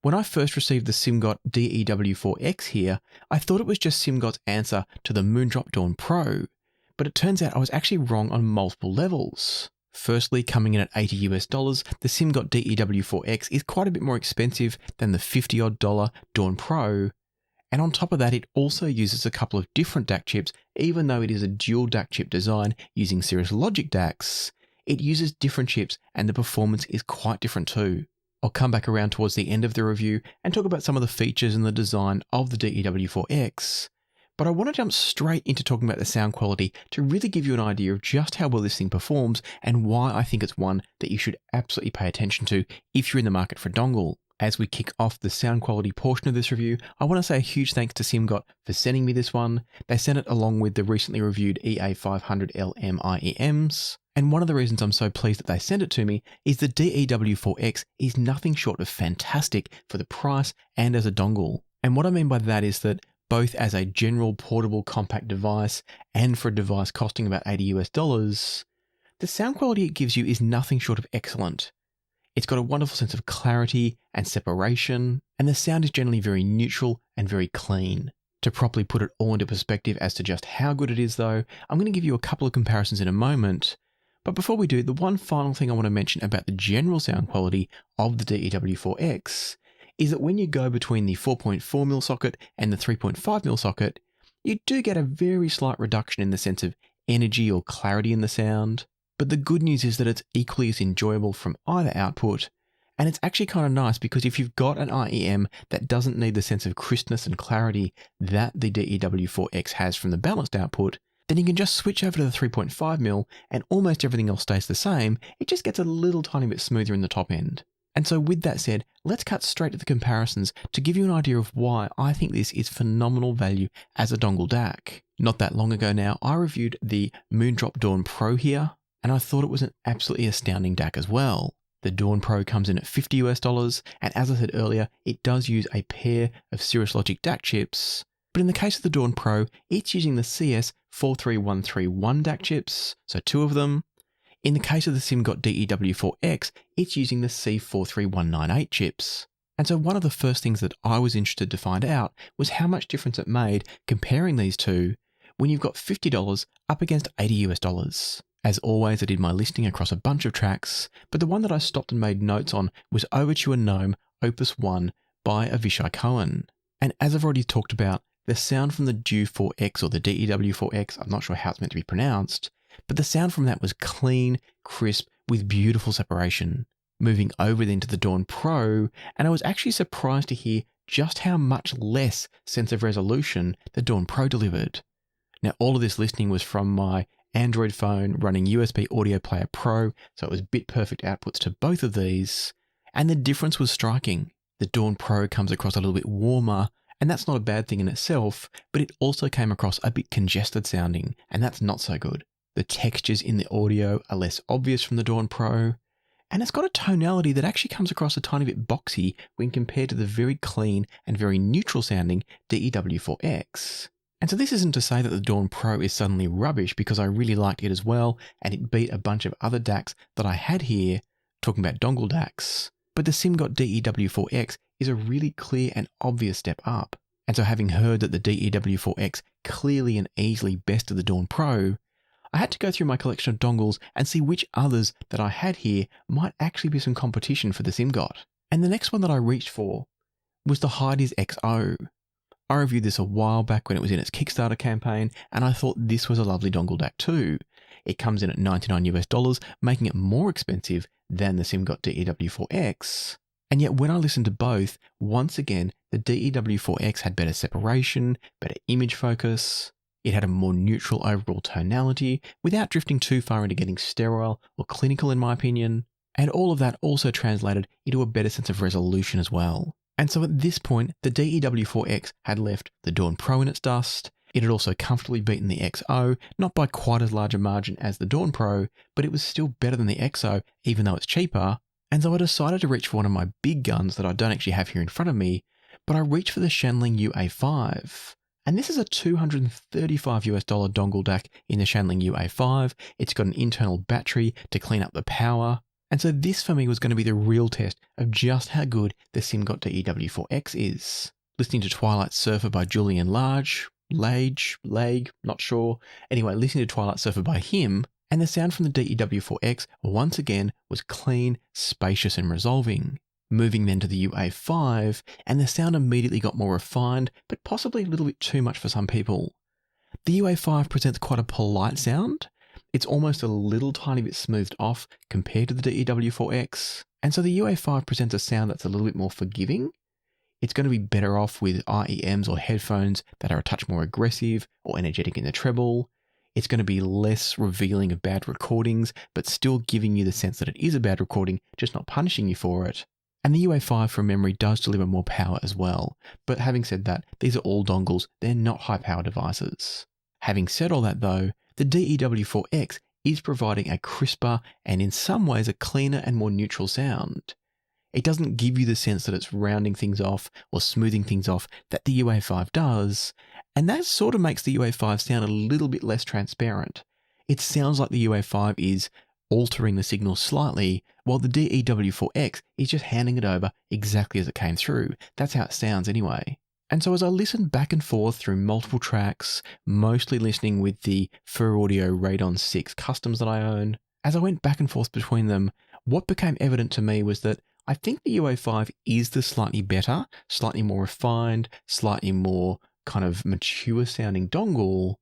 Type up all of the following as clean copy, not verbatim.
When I first received the Simgot DEW4X here, I thought it was just Simgot's answer to the Moondrop Dawn Pro, but it turns out I was actually wrong on multiple levels. Firstly, coming in at $80, the Simgot DEW4X is quite a bit more expensive than the $50-odd Dawn Pro, and on top of that, it also uses a couple of different DAC chips. Even though it is a dual DAC chip design using Cirrus Logic DACs, it uses different chips and the performance is quite different too. I'll come back around towards the end of the review and talk about some of the features and the design of the DEW4X. But I want to jump straight into talking about the sound quality to really give you an idea of just how well this thing performs and why I think it's one that you should absolutely pay attention to if you're in the market for a dongle. As we kick off the sound quality portion of this review, I want to say a huge thanks to Simgot for sending me this one. They sent it along with the recently reviewed EA500LM IEMS. And one of the reasons I'm so pleased that they sent it to me is the DEW4X is nothing short of fantastic for the price and as a dongle. And what I mean by that is that both as a general portable compact device and for a device costing about $80, the sound quality it gives you is nothing short of excellent. It's got a wonderful sense of clarity and separation, and the sound is generally very neutral and very clean. To properly put it all into perspective as to just how good it is though, I'm going to give you a couple of comparisons in a moment. But before we do, the one final thing I want to mention about the general sound quality of the DEW4X is that when you go between the 4.4mm socket and the 3.5mm socket, you do get a very slight reduction in the sense of energy or clarity in the sound. But the good news is that it's equally as enjoyable from either output, and it's actually kind of nice because if you've got an IEM that doesn't need the sense of crispness and clarity that the DEW4X has from the balanced output, then you can just switch over to the 3.5mm and almost everything else stays the same. It just gets a little tiny bit smoother in the top end. And so with that said, let's cut straight to the comparisons to give you an idea of why I think this is phenomenal value as a dongle DAC. Not that long ago now, I reviewed the Moondrop Dawn Pro here, and I thought it was an absolutely astounding DAC as well. The Dawn Pro comes in at $50, and as I said earlier, it does use a pair of Cirrus Logic DAC chips. But in the case of the Dawn Pro, it's using the CS43131 DAC chips, so 2 of them. In the case of the Simgot DEW4X, it's using the C43198 chips. And so one of the first things that I was interested to find out was how much difference it made comparing these two when you've got $50 up against $80. As always, I did my listing across a bunch of tracks, but the one that I stopped and made notes on was Overture Gnome Opus 1 by Avishai Cohen. And as I've already talked about, the sound from the DEW4X or the DEW4X, I'm not sure how it's meant to be pronounced, but the sound from that was clean, crisp, with beautiful separation. Moving over then to the Dawn Pro, and I was actually surprised to hear just how much less sense of resolution the Dawn Pro delivered. Now, all of this listening was from my Android phone running USB Audio Player Pro, so it was bit perfect outputs to both of these, and the difference was striking. The Dawn Pro comes across a little bit warmer, and that's not a bad thing in itself, but it also came across a bit congested sounding, and that's not so good. The textures in the audio are less obvious from the Dawn Pro, and it's got a tonality that actually comes across a tiny bit boxy when compared to the very clean and very neutral sounding DEW4X. And so this isn't to say that the Dawn Pro is suddenly rubbish, because I really liked it as well, and it beat a bunch of other DACs that I had here, talking about dongle DACs. But the Simgot DEW4X is a really clear and obvious step up. And so having heard that the DEW4X clearly and easily bested the Dawn Pro, I had to go through my collection of dongles and see which others that I had here might actually be some competition for the Simgot. And the next one that I reached for was the Hidizs XO. I reviewed this a while back when it was in its Kickstarter campaign, and I thought this was a lovely dongle DAC too. It comes in at $99, making it more expensive than the Simgot DEW4X. And yet when I listened to both, once again, the DEW4X had better separation, better image focus. It had a more neutral overall tonality without drifting too far into getting sterile or clinical in my opinion. And all of that also translated into a better sense of resolution as well. And so at this point, the DEW4X had left the Dawn Pro in its dust. It had also comfortably beaten the XO, not by quite as large a margin as the Dawn Pro, but it was still better than the XO, even though it's cheaper. And so I decided to reach for one of my big guns that I don't actually have here in front of me, but I reached for the Shanling UA5. And this is a $235 dongle DAC in the Shanling UA5. It's got an internal battery to clean up the power. And so this for me was going to be the real test of just how good the Simgot DEW4X is. Listening to Twilight Surfer by Julian Lage, not sure. Anyway, listening to Twilight Surfer by him, and the sound from the DEW4X once again was clean, spacious and resolving. Moving then to the UA5, and the sound immediately got more refined, but possibly a little bit too much for some people. The UA5 presents quite a polite sound. It's almost a little tiny bit smoothed off compared to the DEW4X. And so the UA5 presents a sound that's a little bit more forgiving. It's going to be better off with IEMs or headphones that are a touch more aggressive or energetic in the treble. It's going to be less revealing of bad recordings, but still giving you the sense that it is a bad recording, just not punishing you for it. And the UA5 from memory does deliver more power as well. But having said that, these are all dongles, they're not high power devices. Having said all that though, the DEW4X is providing a crisper and in some ways a cleaner and more neutral sound. It doesn't give you the sense that it's rounding things off or smoothing things off that the UA5 does, and that sort of makes the UA5 sound a little bit less transparent. It sounds like the UA5 is altering the signal slightly, while the DEW4X is just handing it over exactly as it came through. That's how it sounds anyway. And so as I listened back and forth through multiple tracks, mostly listening with the Fur Audio Radon 6 customs that I own, as I went back and forth between them, what became evident to me was that I think the UA5 is the slightly better, slightly more refined, slightly more kind of mature sounding dongle.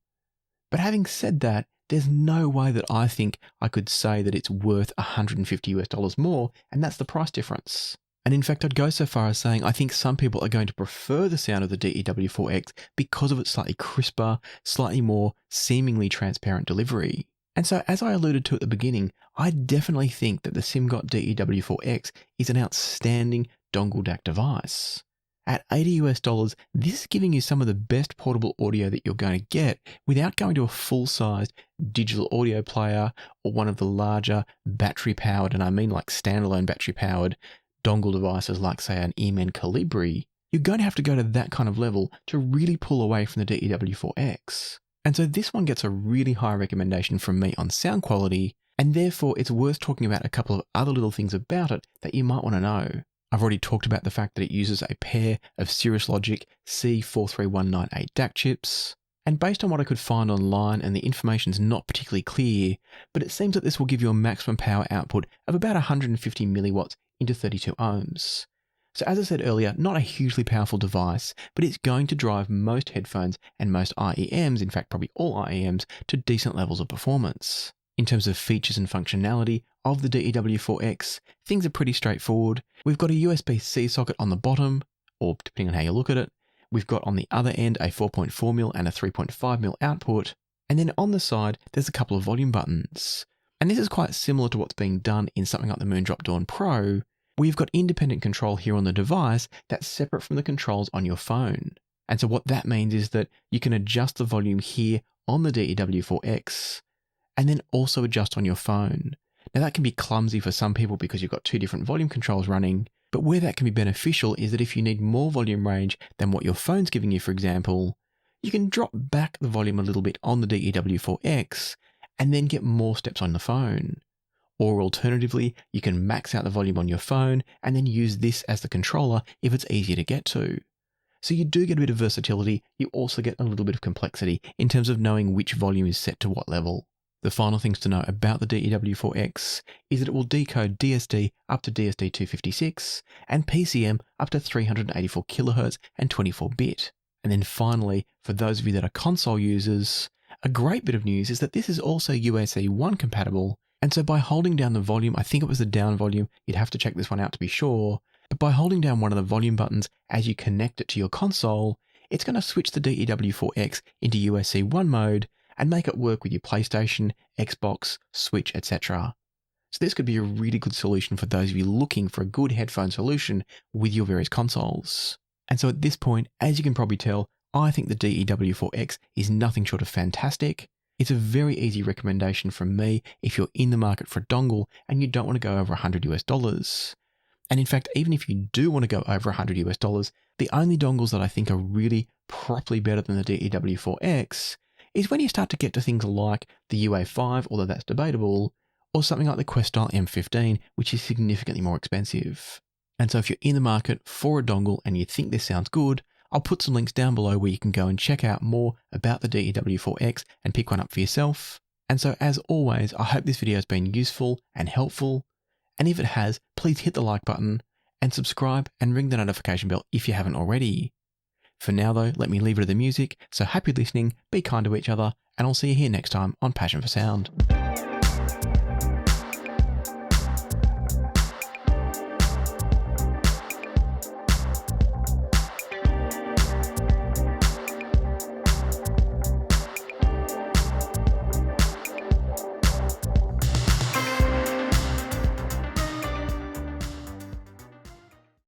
But having said that, there's no way that I think I could say that it's worth $150 more, and that's the price difference. And in fact, I'd go so far as saying I think some people are going to prefer the sound of the DEW4X because of its slightly crisper, slightly more seemingly transparent delivery. And so as I alluded to at the beginning, I definitely think that the Simgot DEW4X is an outstanding dongle DAC device. At $80 US, this is giving you some of the best portable audio that you're going to get without going to a full-sized digital audio player or one of the larger battery-powered, and I mean like standalone battery-powered, dongle devices like say an EMN Calibri. You're going to have to go to that kind of level to really pull away from the DEW4X. And so this one gets a really high recommendation from me on sound quality, and therefore it's worth talking about a couple of other little things about it that you might want to know. I've already talked about the fact that it uses a pair of Cirrus Logic C43198 DAC chips, and based on what I could find online, and the information's not particularly clear, but it seems that this will give you a maximum power output of about 150 milliwatts into 32 ohms. So as I said earlier, not a hugely powerful device, but it's going to drive most headphones and most IEMs, in fact probably all IEMs, to decent levels of performance. In terms of features and functionality of the DEW4X, things are pretty straightforward. We've got a USB-C socket on the bottom, or depending on how you look at it. We've got on the other end a 4.4mm and a 3.5mm output. And then on the side, there's a couple of volume buttons. And this is quite similar to what's being done in something like the Moondrop Dawn Pro, where you've got independent control here on the device that's separate from the controls on your phone. And so what that means is that you can adjust the volume here on the DEW4X, and then also adjust on your phone. Now that can be clumsy for some people because you've got two different volume controls running, but where that can be beneficial is that if you need more volume range than what your phone's giving you, for example, you can drop back the volume a little bit on the DEW4X and then get more steps on the phone. Or alternatively, you can max out the volume on your phone and then use this as the controller if it's easier to get to. So you do get a bit of versatility, you also get a little bit of complexity in terms of knowing which volume is set to what level. The final things to know about the DEW4X is that it will decode DSD up to DSD256 and PCM up to 384 kHz and 24-bit. And then finally, for those of you that are console users, a great bit of news is that this is also USB 1 compatible, and so by holding down the volume, I think it was the down volume, you'd have to check this one out to be sure, but by holding down one of the volume buttons as you connect it to your console, it's going to switch the DEW4X into USB 1 mode and make it work with your PlayStation, Xbox, Switch, etc. So this could be a really good solution for those of you looking for a good headphone solution with your various consoles. And so at this point, as you can probably tell, I think the DEW4X is nothing short of fantastic. It's a very easy recommendation from me if you're in the market for a dongle and you don't want to go over $100. And in fact, even if you do want to go over $100, the only dongles that I think are really properly better than the DEW4X is when you start to get to things like the UA5, although that's debatable, or something like the Questyle M15, which is significantly more expensive. And so if you're in the market for a dongle and you think this sounds good, I'll put some links down below where you can go and check out more about the DEW4X and pick one up for yourself. And so as always, I hope this video has been useful and helpful. And if it has, please hit the like button and subscribe and ring the notification bell if you haven't already. For now though, let me leave it to the music, so happy listening, be kind to each other, and I'll see you here next time on Passion for Sound.